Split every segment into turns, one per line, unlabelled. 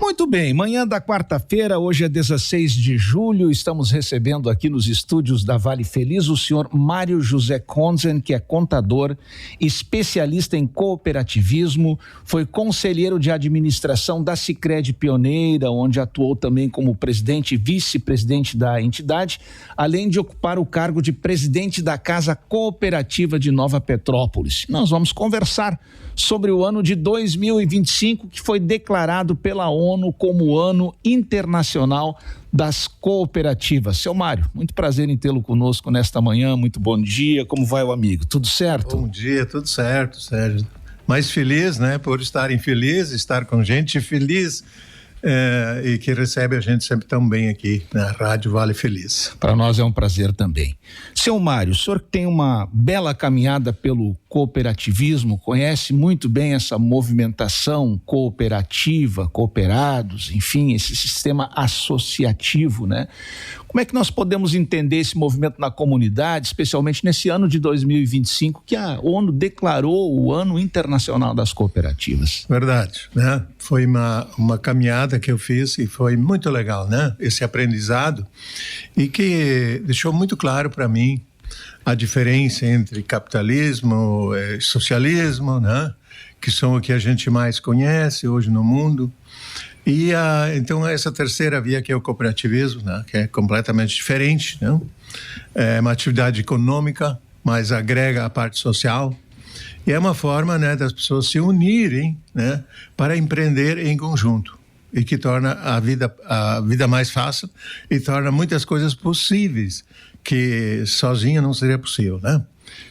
Muito bem, manhã da quarta-feira, hoje é 16 de julho, estamos recebendo aqui nos estúdios da Vale Feliz o senhor Mário José Konzen, que é contador, especialista em cooperativismo, foi conselheiro de administração da Sicredi Pioneira, onde atuou também como presidente e vice-presidente da entidade, além de ocupar o cargo de presidente da Casa Cooperativa de Nova Petrópolis. Nós vamos conversar sobre o ano de 2025, que foi declarado pela ONU como Ano Internacional das Cooperativas. Seu Mário, muito prazer em tê-lo conosco nesta manhã, muito bom dia, como vai o amigo? Tudo certo?
Bom dia, tudo certo, Sérgio. Mais feliz, né, por estarem felizes, estar com gente feliz e que recebe a gente sempre tão bem aqui na Rádio Vale Feliz.
Para nós é um prazer também. Seu Mário, o senhor tem uma bela caminhada pelo cooperativismo, conhece muito bem essa movimentação cooperativa, cooperados, enfim, esse sistema associativo, né? Como é que nós podemos entender esse movimento na comunidade, especialmente nesse ano de 2025, que a ONU declarou o Ano Internacional das Cooperativas?
Verdade, né? Foi uma caminhada que eu fiz e foi muito legal, né? Esse aprendizado, e que deixou muito claro para mim a diferença entre capitalismo e socialismo, né? Que são o que a gente mais conhece hoje no mundo. E então essa terceira via, que é o cooperativismo, né? Que é completamente diferente, né? É uma atividade econômica, mas agrega a parte social. E é uma forma, né, das pessoas se unirem, né, para empreender em conjunto, e que torna a vida mais fácil e torna muitas coisas possíveis que sozinho não seria possível, né?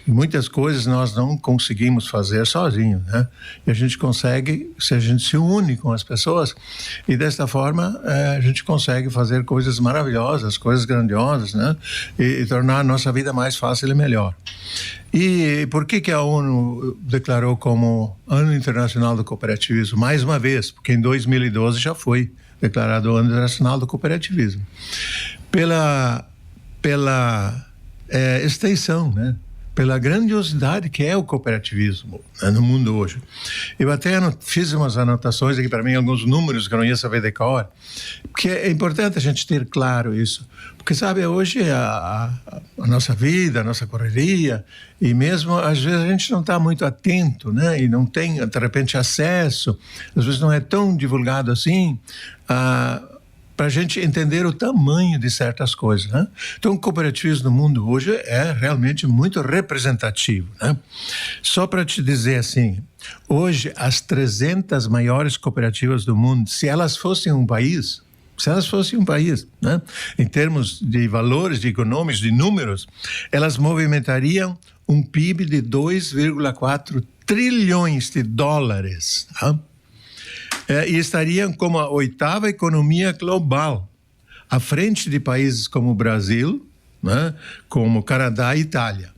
E muitas coisas nós não conseguimos fazer sozinho, né? E a gente consegue se a gente se une com as pessoas, e desta forma a gente consegue fazer coisas maravilhosas, coisas grandiosas, né? E tornar a nossa vida mais fácil e melhor. E por que a ONU declarou como Ano Internacional do Cooperativismo? Mais uma vez, porque em 2012 já foi declarado o Ano Internacional do Cooperativismo. Pela extensão, né? Pela grandiosidade que é o cooperativismo, né, no mundo hoje. Eu até fiz umas anotações aqui para mim, alguns números que eu não ia saber de cor, porque é importante a gente ter claro isso, porque sabe, hoje a nossa vida, a nossa correria, e mesmo às vezes a gente não está muito atento, né, e não tem de repente acesso, às vezes não é tão divulgado assim, para a gente entender o tamanho de certas coisas, né? Então, o cooperativismo no mundo hoje é realmente muito representativo, né? Só para te dizer assim, hoje as 300 maiores cooperativas do mundo, se elas fossem um país, né? Em termos de valores, de econômicos, de números, elas movimentariam um PIB de 2,4 trilhões de dólares, tá? E estariam como a 8ª economia global, à frente de países como o Brasil, né, como Canadá e Itália.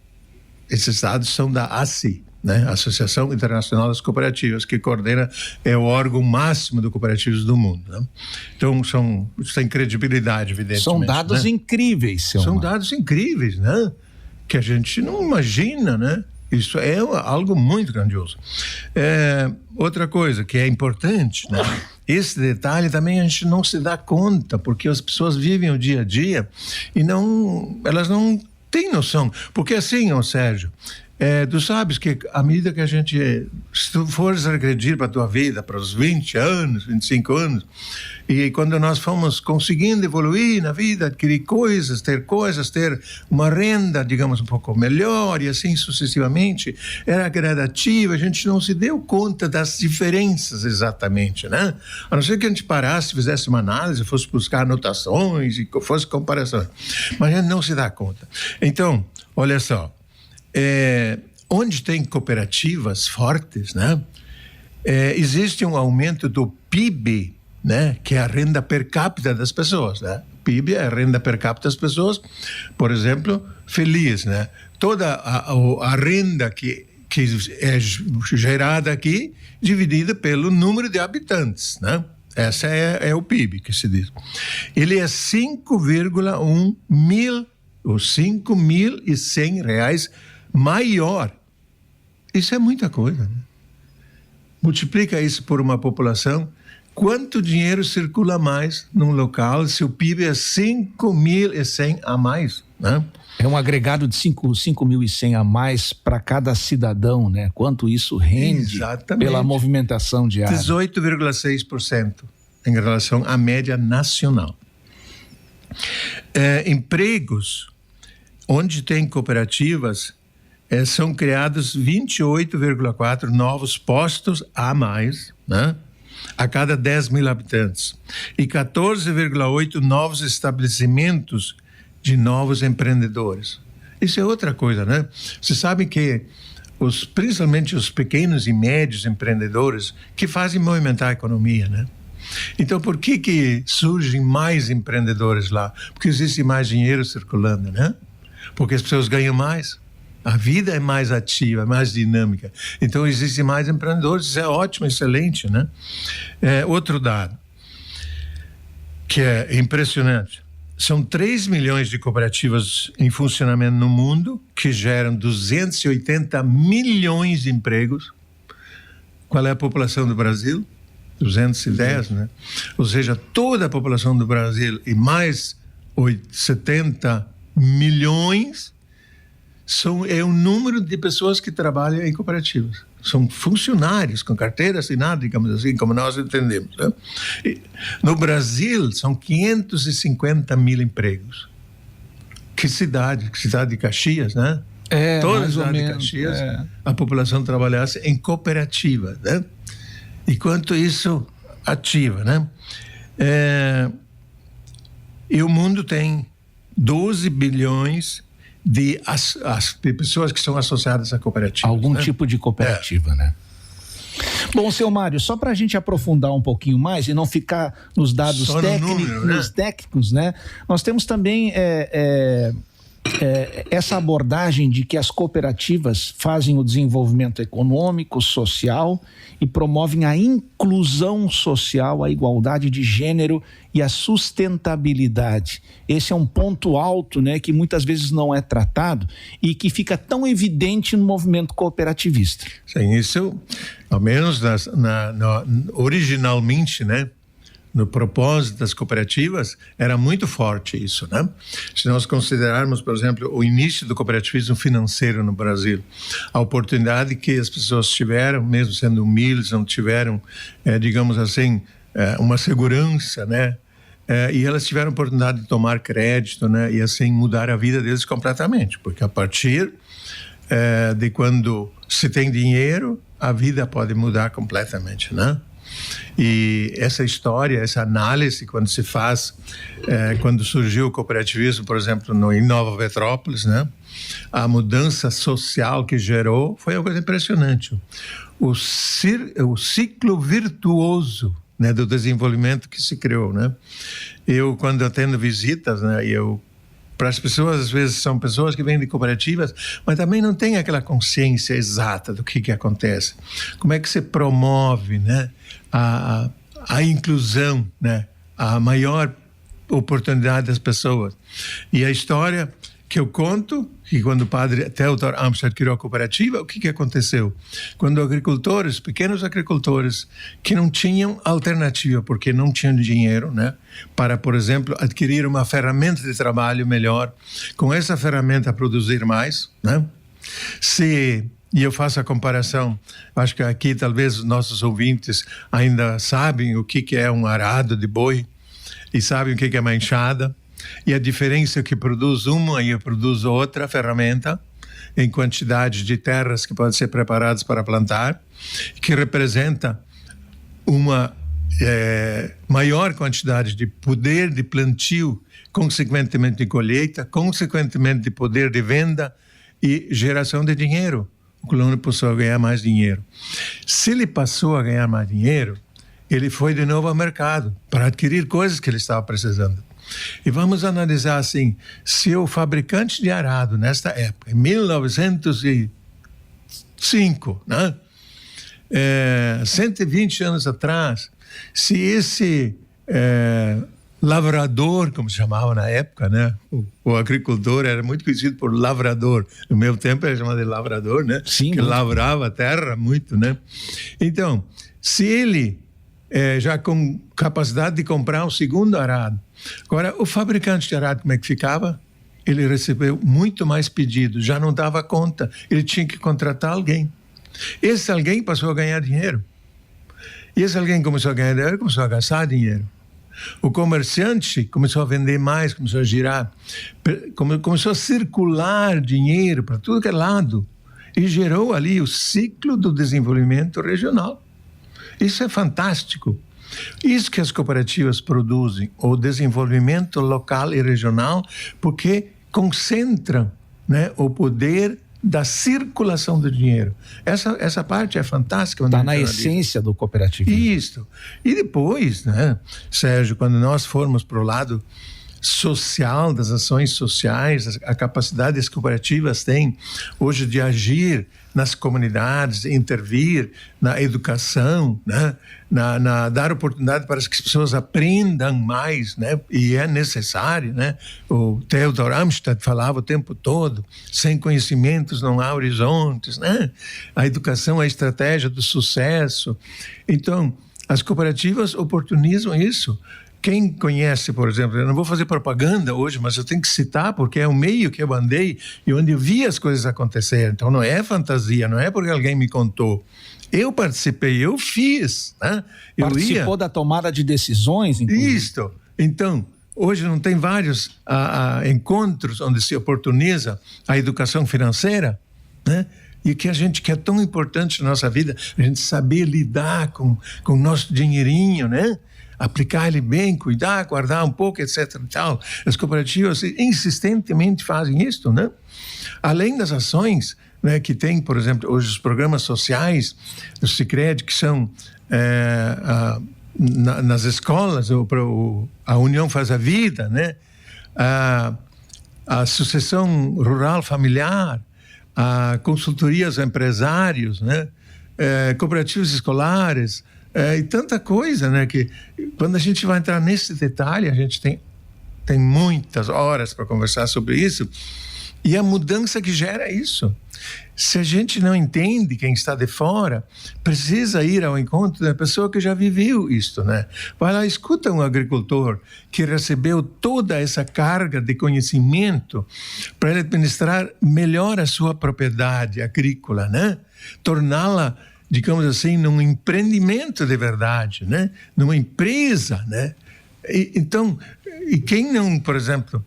Esses estados são da ACI, né, Associação Internacional das Cooperativas, que coordena, é o órgão máximo do cooperativismo do mundo, né? Então, tem credibilidade, evidentemente.
São dados, né, incríveis, seu
São
Mário.
dados incríveis, né? Que a gente não imagina, né? Isso é algo muito grandioso. Outra coisa que é importante, né? Esse detalhe também a gente não se dá conta, porque as pessoas vivem o dia a dia e elas não têm noção. Porque assim, Sérgio, tu sabes que à medida que se tu fores regredir para a tua vida, para os 20 anos, 25 anos, e quando nós fomos conseguindo evoluir na vida, adquirir coisas, ter uma renda, digamos, um pouco melhor, e assim sucessivamente, era gradativa, a gente não se deu conta das diferenças exatamente, né? A não ser que a gente parasse, fizesse uma análise, fosse buscar anotações e fosse comparações, mas a gente não se dá conta. Então, olha só, onde tem cooperativas fortes, né? Existe um aumento do PIB, né? Que é a renda per capita das pessoas, né? PIB é a renda per capita das pessoas, por exemplo, feliz, né? Toda a renda que é gerada aqui, dividida pelo número de habitantes, né? Essa é o PIB que se diz. Ele é 5,1 mil, ou R$5.100 maior. Isso é muita coisa, né? Multiplica isso por uma população, quanto dinheiro circula mais num local se o PIB é 5.100 a mais, né?
É um agregado de 5.100 a mais para cada cidadão, né? Quanto isso rende pela movimentação diária.
18,6% em relação à média nacional. Empregos, onde tem cooperativas, são criados 28,4 novos postos a mais, né? A cada 10 mil habitantes. E 14,8 novos estabelecimentos de novos empreendedores. Isso é outra coisa, né? Vocês sabem que principalmente os pequenos e médios empreendedores que fazem movimentar a economia, né? Então, por que surgem mais empreendedores lá? Porque existe mais dinheiro circulando, né? Porque as pessoas ganham mais. A vida é mais ativa, mais dinâmica. Então, existem mais empreendedores. Isso é ótimo, excelente, né? Outro dado que é impressionante. São 3 milhões de cooperativas em funcionamento no mundo, que geram 280 milhões de empregos. Qual é a população do Brasil? 210, né? Ou seja, toda a população do Brasil e mais 70 milhões é o número de pessoas que trabalham em cooperativas. São funcionários com carteira assinada, digamos assim, como nós entendemos, né? No Brasil, são 550 mil empregos. Que cidade de Caxias, né? Toda a cidade de Caxias, a população trabalhasse em cooperativa, né? E quanto isso ativa, né? E o mundo tem 12 bilhões de pessoas que são associadas a cooperativas.
Algum
né?
tipo de cooperativa, né? Bom, seu Mário, só para a gente aprofundar um pouquinho mais e não ficar nos dados técnicos, né? Nós temos também essa abordagem de que as cooperativas fazem o desenvolvimento econômico, social e promovem a inclusão social, a igualdade de gênero e a sustentabilidade. Esse é um ponto alto, né, que muitas vezes não é tratado e que fica tão evidente no movimento cooperativista.
Sim, isso, ao menos originalmente, né, no propósito das cooperativas, era muito forte isso, né? Se nós considerarmos, por exemplo, o início do cooperativismo financeiro no Brasil, a oportunidade que as pessoas tiveram, mesmo sendo humildes, não tiveram, digamos assim, uma segurança, né? E elas tiveram a oportunidade de tomar crédito, né? E assim mudar a vida deles completamente, porque a partir de quando se tem dinheiro, a vida pode mudar completamente, né? E essa história, essa análise, quando se faz, quando surgiu o cooperativismo, por exemplo, em Nova Petrópolis, né? A mudança social que gerou foi uma coisa impressionante. O ciclo virtuoso, né, do desenvolvimento que se criou, né? Eu, quando atendo visitas, né, para as pessoas, às vezes, são pessoas que vêm de cooperativas, mas também não têm aquela consciência exata do que acontece. Como é que se promove, né, a inclusão, né, a maior oportunidade das pessoas. E a história que eu conto, que quando o padre Theodor Amsterdam criou a cooperativa, o que aconteceu? Quando agricultores, pequenos agricultores, que não tinham alternativa, porque não tinham dinheiro, né, para, por exemplo, adquirir uma ferramenta de trabalho melhor, com essa ferramenta produzir mais, né? E eu faço a comparação, acho que aqui talvez os nossos ouvintes ainda sabem o que é um arado de boi, e sabem o que é uma enxada, e a diferença que produz uma e produz outra ferramenta em quantidade de terras que podem ser preparadas para plantar, que representa uma maior quantidade de poder de plantio, consequentemente de colheita, consequentemente de poder de venda e geração de dinheiro. O colono passou a ganhar mais dinheiro. Se ele passou a ganhar mais dinheiro, ele foi de novo ao mercado para adquirir coisas que ele estava precisando. E vamos analisar assim, se o fabricante de arado, nesta época, em 1905, né? 120 anos atrás, se esse lavrador, como se chamava na época, né? O agricultor era muito conhecido por lavrador. No meu tempo era chamado de lavrador, né?
Sim,
que lavrava a terra muito, né? Então, se ele já com capacidade de comprar um segundo arado. Agora, o fabricante de arado, como é que ficava? Ele recebeu muito mais pedidos, já não dava conta, ele tinha que contratar alguém. Esse alguém passou a ganhar dinheiro. E esse alguém começou a ganhar dinheiro, começou a gastar dinheiro. O comerciante começou a vender mais, começou a girar, começou a circular dinheiro para tudo que é lado e gerou ali o ciclo do desenvolvimento regional. Isso é fantástico. Isso que as cooperativas produzem, o desenvolvimento local e regional, porque concentram, né, o poder da circulação do dinheiro. Essa parte é fantástica.
Está na essência do cooperativismo.
Isso. E depois, né, Sérgio, quando nós formos para o lado social, das ações sociais, a capacidade que as cooperativas têm hoje de agir nas comunidades, intervir na educação, né? Dar oportunidade para que as pessoas aprendam mais, né? E é necessário, né? O Theodor Amstad falava o tempo todo, sem conhecimentos não há horizontes, né? A educação é a estratégia do sucesso. Então, as cooperativas oportunizam isso. Quem conhece, por exemplo, eu não vou fazer propaganda hoje, mas eu tenho que citar porque é o meio que eu andei e onde eu vi as coisas acontecerem. Então não é fantasia, não é porque alguém me contou. Eu participei, eu fiz. Né?
Participou da tomada de decisões, inclusive.
Isso. Então, hoje não tem vários encontros onde se oportuniza a educação financeira, né? E que é tão importante na nossa vida, a gente saber lidar com o nosso dinheirinho, né? Aplicar ele bem, cuidar, guardar um pouco, etc. e tal. As cooperativas insistentemente fazem isso, né? Além das ações, né, que tem, por exemplo, hoje os programas sociais do Sicredi, que são nas escolas, a União Faz a Vida, né? A sucessão rural familiar, a consultorias a empresários, né? Cooperativas escolares, e tanta coisa, né? Que quando a gente vai entrar nesse detalhe, a gente tem muitas horas para conversar sobre isso, e a mudança que gera isso. Se a gente não entende, quem está de fora precisa ir ao encontro da pessoa que já viveu isso, né? Vai lá, escuta um agricultor que recebeu toda essa carga de conhecimento para ele administrar melhor a sua propriedade agrícola, né? Torná-la, digamos assim, num empreendimento de verdade, né? Numa empresa, né? Então, quem não, por exemplo,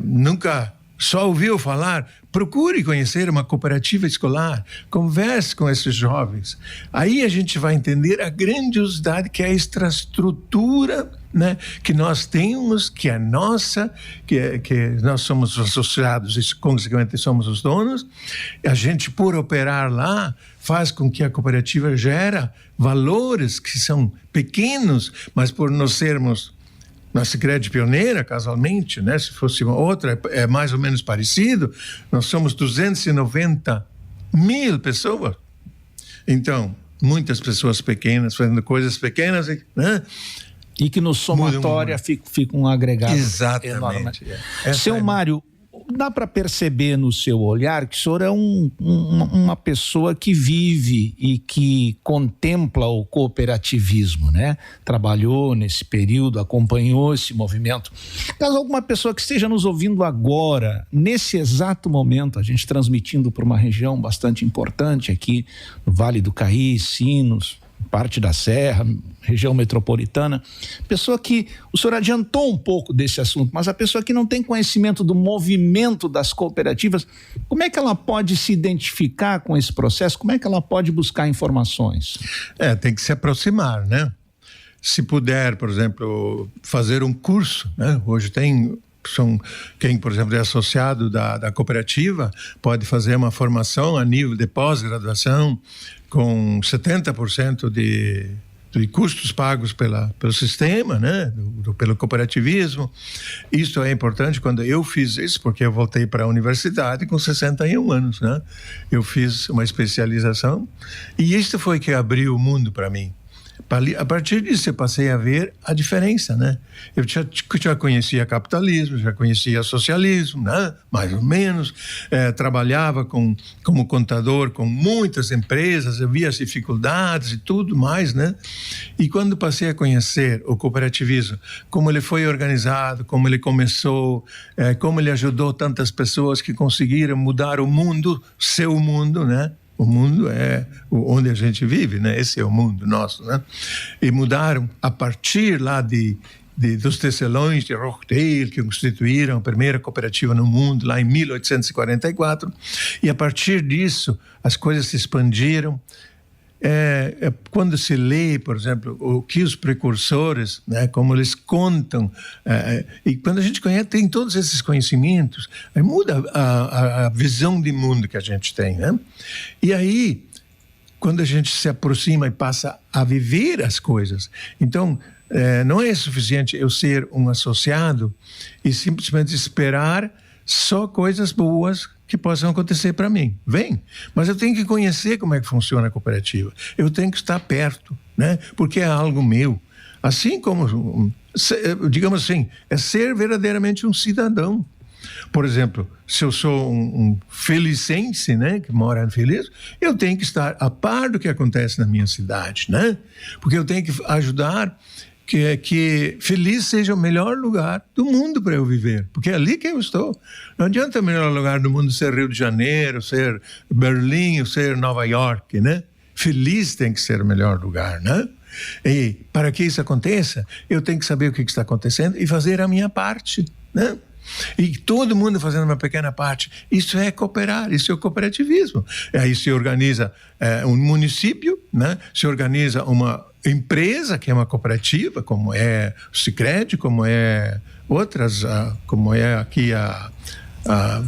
nunca só ouviu falar, procure conhecer uma cooperativa escolar, converse com esses jovens. Aí a gente vai entender a grandiosidade que é a infraestrutura, né, que nós temos, que é nossa, que nós somos associados e, consequentemente, somos os donos. A gente, por operar lá, faz com que a cooperativa gera valores que são pequenos, mas por nós sermos na Sicredi pioneira, casualmente, né? Se fosse uma outra, é mais ou menos parecido. Nós somos 290 mil pessoas. Então, muitas pessoas pequenas, fazendo coisas pequenas, né?
E que no somatório fica um agregado.
Exatamente.
Enorme. Seu Mário, dá para perceber no seu olhar que o senhor é uma pessoa que vive e que contempla o cooperativismo, né? Trabalhou nesse período, acompanhou esse movimento. Caso alguma pessoa que esteja nos ouvindo agora, nesse exato momento, a gente transmitindo para uma região bastante importante aqui, no Vale do Caí, Sinos, parte da Serra, região metropolitana, pessoa que, o senhor adiantou um pouco desse assunto, mas a pessoa que não tem conhecimento do movimento das cooperativas, como é que ela pode se identificar com esse processo? Como é que ela pode buscar informações?
Tem que se aproximar, né? Se puder, por exemplo, fazer um curso, né? Hoje quem, por exemplo, é associado da cooperativa pode fazer uma formação a nível de pós-graduação com 70% de custos pagos pelo sistema, né? Pelo cooperativismo. Isso é importante. Quando eu fiz isso, porque eu voltei para a universidade com 61 anos, né? Eu fiz uma especialização e isso foi que abriu o mundo para mim. A partir disso eu passei a ver a diferença, né? Eu já conhecia capitalismo, já conhecia socialismo, né? Mais ou menos. Trabalhava como contador com muitas empresas, eu via as dificuldades e tudo mais, né? E quando passei a conhecer o cooperativismo, como ele foi organizado, como ele começou, como ele ajudou tantas pessoas que conseguiram mudar o mundo, seu mundo, né? O mundo é onde a gente vive, né? Esse é o mundo nosso, né? E mudaram a partir lá dos tecelões de Rochdale, que constituíram a primeira cooperativa no mundo, lá em 1844. E a partir disso, as coisas se expandiram. Quando se lê, por exemplo, o que os precursores, né, como eles contam, e quando a gente tem todos esses conhecimentos, aí muda a visão de mundo que a gente tem, né? E aí, quando a gente se aproxima e passa a viver as coisas, então não é suficiente eu ser um associado e simplesmente esperar só coisas boas que possam acontecer para mim. Mas eu tenho que conhecer como é que funciona a cooperativa. Eu tenho que estar perto, né? Porque é algo meu. Assim como, digamos assim, é ser verdadeiramente um cidadão. Por exemplo, se eu sou um felicense, né, que mora em Feliz, eu tenho que estar a par do que acontece na minha cidade, né? Porque eu tenho que ajudar que Feliz seja o melhor lugar do mundo para eu viver, porque é ali que eu estou. Não adianta o melhor lugar do mundo ser Rio de Janeiro, ser Berlim, ser Nova York, né? Feliz tem que ser o melhor lugar, né? E para que isso aconteça, eu tenho que saber o que está acontecendo e fazer a minha parte, né? E todo mundo fazendo uma pequena parte. Isso é cooperar, isso é o cooperativismo. Aí se organiza um município, né? Se organiza uma empresa que é uma cooperativa, como é o Sicredi, como é outras, como é aqui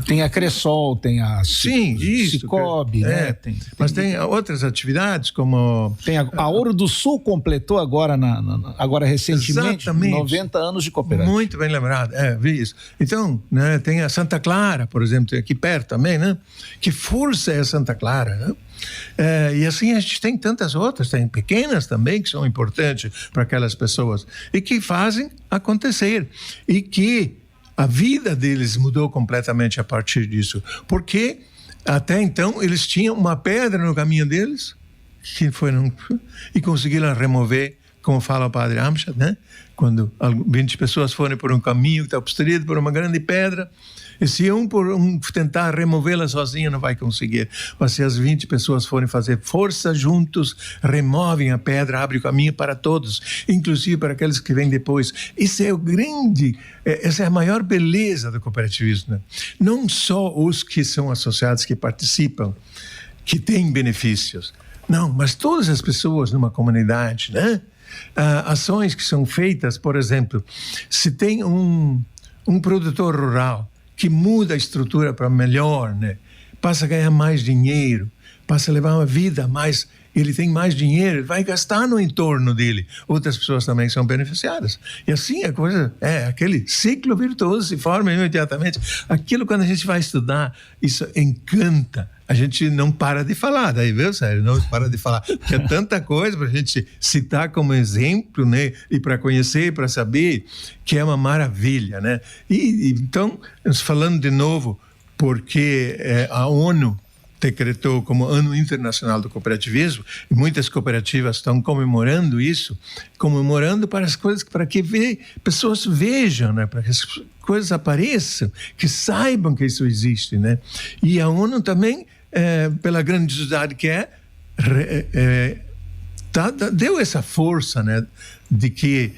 tem a Cressol, tem a Cicobi, né?
Mas tem outras atividades como...
Tem a Ouro do Sul completou agora, agora recentemente,
exatamente,
90 anos de cooperativa.
Muito bem lembrado, vi isso. Então, né, tem a Santa Clara, por exemplo, tem aqui perto também, né? Que força é a Santa Clara, né? E assim a gente tem tantas outras, tem pequenas também que são importantes para aquelas pessoas e que fazem acontecer e que a vida deles mudou completamente a partir disso, porque até então eles tinham uma pedra no caminho deles e conseguiram remover, como fala o padre Amschat, né? Quando 20 pessoas forem por um caminho que está obstruído por uma grande pedra, e se um tentar removê-la sozinho não vai conseguir, mas se as 20 pessoas forem fazer força juntos, removem a pedra, abrem o caminho para todos, inclusive para aqueles que vêm depois. Essa é a maior beleza do cooperativismo, né? Não só os que são associados, que participam, que têm benefícios, não, mas todas as pessoas numa comunidade, né? Ações que são feitas, por exemplo, se tem um produtor rural que muda a estrutura para melhor, né? Passa a ganhar mais dinheiro, passa a levar uma vida mais... Ele tem mais dinheiro, ele vai gastar no entorno dele. Outras pessoas também são beneficiadas. E assim a coisa aquele ciclo virtuoso se forma imediatamente. Aquilo, quando a gente vai estudar, isso encanta. A gente não para de falar, daí, viu, Sérgio? Não para de falar. Porque é tanta coisa para a gente citar como exemplo, né? E para conhecer, para saber, que é uma maravilha, né? Então, falando de novo, porque a ONU decretou como Ano Internacional do Cooperativismo, e muitas cooperativas estão comemorando isso, comemorando para as coisas, para que pessoas vejam, né? Para que as coisas apareçam, que saibam que isso existe, né? E a ONU também, pela grandiosidade que deu essa força, né? De que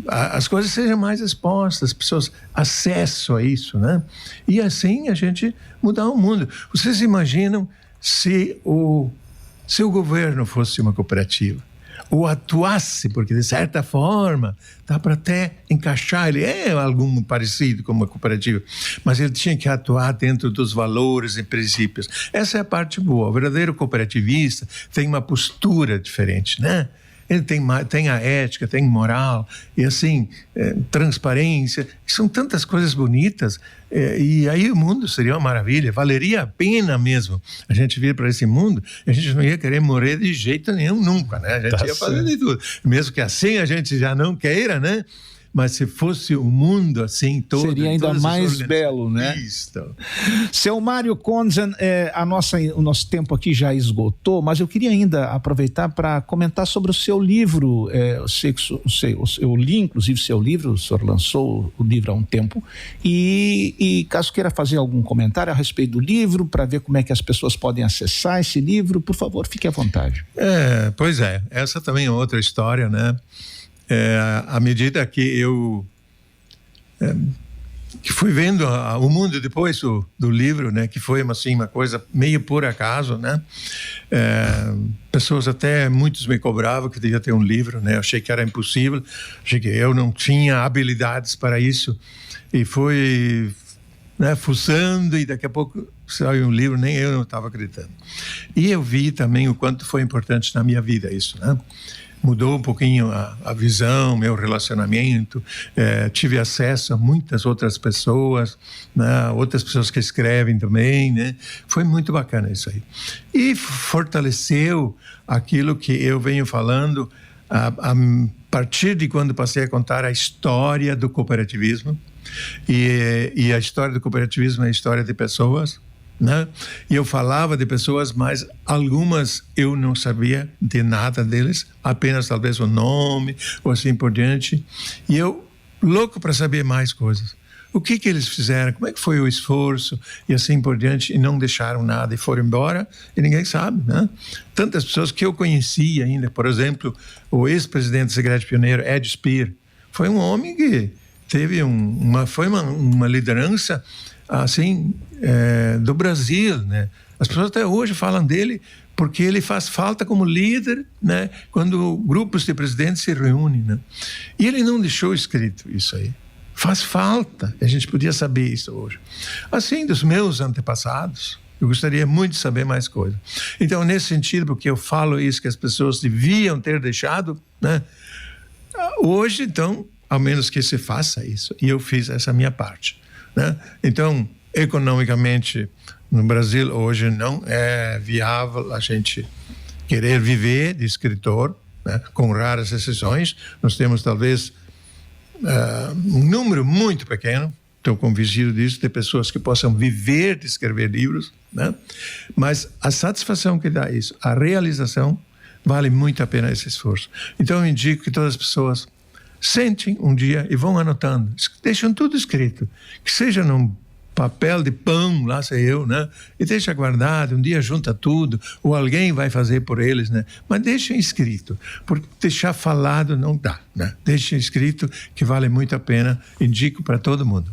as coisas sejam mais expostas, as pessoas acesso a isso, né? E assim a gente mudar o mundo. Vocês imaginam se o governo fosse uma cooperativa, ou atuasse, porque de certa forma dá para até encaixar, ele é algo parecido com uma cooperativa, mas ele tinha que atuar dentro dos valores e princípios. Essa é a parte boa. O verdadeiro cooperativista tem uma postura diferente, né? ele tem a ética, tem moral, e assim, transparência, são tantas coisas bonitas, e aí o mundo seria uma maravilha, valeria a pena mesmo a gente vir para esse mundo, a gente não ia querer morrer de jeito nenhum, nunca, né? A gente ia fazer de tudo, mesmo que assim a gente já não queira, né? Mas se fosse o mundo assim todo...
Seria ainda mais belo, né?
Isso.
Seu Mário Conzen, o nosso tempo aqui já esgotou, mas eu queria ainda aproveitar para comentar sobre o seu livro. Eu li, inclusive, seu livro, o senhor lançou o livro há um tempo, e caso queira fazer algum comentário a respeito do livro, para ver como é que as pessoas podem acessar esse livro, por favor, fique à vontade.
Pois é, essa também é outra história, né? À medida que eu que fui vendo o mundo depois do livro, né, que foi assim uma coisa meio por acaso, né, pessoas até muitos me cobravam que devia ter um livro, né, eu achei que era impossível, achei que eu não tinha habilidades para isso, e fui, né, fuçando, e daqui a pouco saiu um livro, nem eu não estava acreditando. E eu vi também o quanto foi importante na minha vida isso, né? Mudou um pouquinho a visão, meu relacionamento, tive acesso a muitas outras pessoas, né? Outras pessoas que escrevem também, né? Foi muito bacana isso aí. E fortaleceu aquilo que eu venho falando a partir de quando passei a contar a história do cooperativismo. E a história do cooperativismo é a história de pessoas, né? E eu falava de pessoas, mas algumas eu não sabia de nada deles, apenas talvez o nome ou assim por diante, e eu louco para saber mais coisas. O que eles fizeram, como é que foi o esforço e assim por diante, e não deixaram nada e foram embora e ninguém sabe, né? Tantas pessoas que eu conhecia ainda, por exemplo, o ex-presidente do Segredo Pioneiro, Ed Speer, foi um homem que teve uma liderança assim, do Brasil, né? As pessoas até hoje falam dele porque ele faz falta como líder, né? Quando grupos de presidentes se reúnem, né? E ele não deixou escrito isso aí. Faz falta, a gente podia saber isso hoje. Assim, dos meus antepassados, eu gostaria muito de saber mais coisas. Então, nesse sentido, porque eu falo isso que as pessoas deviam ter deixado, né? Hoje, então, ao menos que se faça isso. E eu fiz essa minha parte, né? Então, economicamente, no Brasil hoje não é viável a gente querer viver de escritor, né? Com raras exceções. Nós temos talvez um número muito pequeno, estou convencido disso, de pessoas que possam viver de escrever livros, né? Mas a satisfação que dá isso, a realização, vale muito a pena esse esforço. Então eu indico que todas as pessoas sentem um dia e vão anotando, deixam tudo escrito, que seja num papel de pão, lá sei eu, né? E deixa guardado, um dia junta tudo, ou alguém vai fazer por eles, né? Mas deixa escrito, porque deixar falado não dá, né? Deixa escrito que vale muito a pena, indico para todo mundo.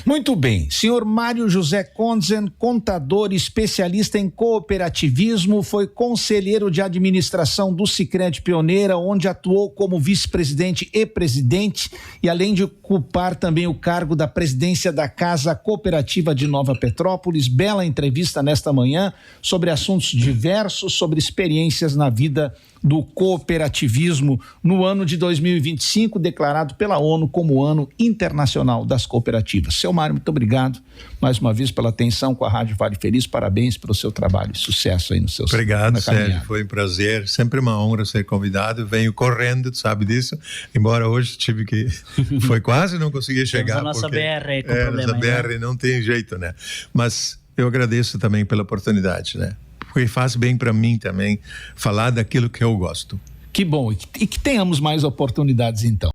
Muito bem, senhor Mário José Conzen, contador, especialista em cooperativismo, foi conselheiro de administração do Sicredi Pioneira, onde atuou como vice-presidente e presidente, e além de ocupar também o cargo da presidência da Casa Cooperativa de Nova Petrópolis. Bela entrevista nesta manhã sobre assuntos diversos, sobre experiências na vida do cooperativismo no ano de 2025, declarado pela ONU como Ano Internacional das Cooperativas. Seu Mário, muito obrigado mais uma vez pela atenção com a Rádio Vale Feliz, parabéns pelo seu trabalho e sucesso aí no seu
Obrigado, Sérgio, foi um prazer, sempre uma honra ser convidado, venho correndo, tu sabe disso, embora hoje tive que, foi quase não consegui chegar.
A nossa
porque,
BR com problema.
Nossa BR, né? Não tem jeito, né? Mas eu agradeço também pela oportunidade, né? Porque faz bem para mim também falar daquilo que eu gosto.
Que bom, e que tenhamos mais oportunidades então.